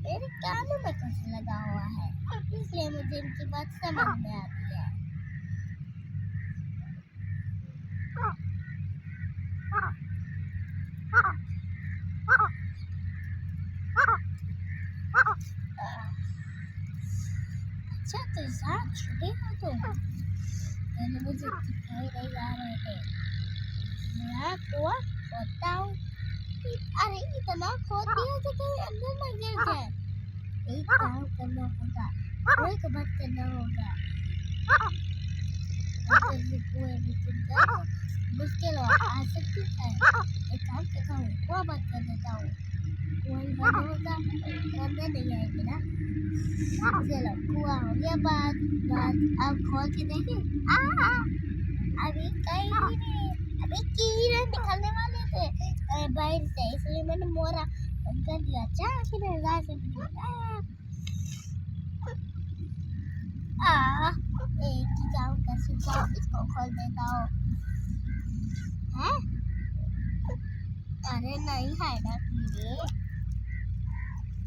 मेरे कानों में कुछ लगा हुआ है, इसलिए मुझे इनकी बात समझ में आती है। अच्छा तो साथ छुपे हो तुम? पहले मुझे दिखाई नहीं आ रहे थे। मैं कुआं खोदता हूँ। अरे इतना खोद दिया कि कहीं अंदर न गिर जाए। एक काम करना होगा, कुएं को बंद करना होगा। अगर ये कुएं में गिर जाए तो मुश्किल आ सकती है। एक काम करता हूँ, कुआं बंद कर देता हूँ। कुआं बंद होगा तो अंदर नहीं आएंगे ना। चलो कुआं हो गया बंद। अब खोल के देखें। अभी कहीं नहीं, अभी कीड़े निकलने वाले थे बाहर से, इसलिए मैंने मोरा बंद कर दिया। एक ही काम कर सकता हूँ, इसको खोल देता हूँ। हैं? अरे नहीं है ना कीड़े,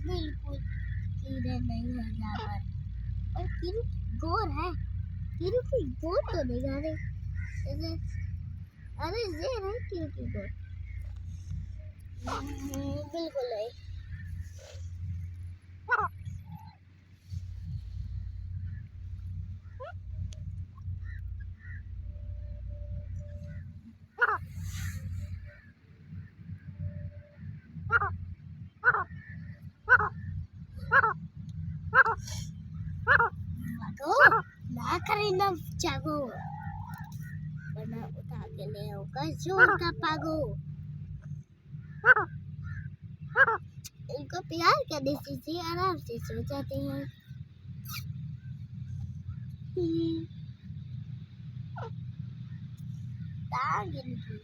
बिल्कुल कीड़े नहीं है यहाँ पर। और कीड़े गोर है, कीड़े की गोर तो नहीं आ रही। अरे ये है कीड़े की गोर, बिल्कुल नहीं। ना करीना जागो, वरना उठा के ले आऊंगा जोर का पागो। इनको प्यार करने से आराम से सो जाते हैं। टांग इनकी।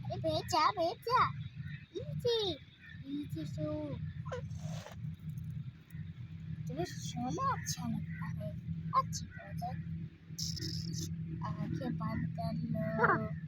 अरे बैठ जा नीचे नीचे सो। तुम्हें सोना अच्छा लगता है, अच्छी बात है। आंखें बंद कर लो।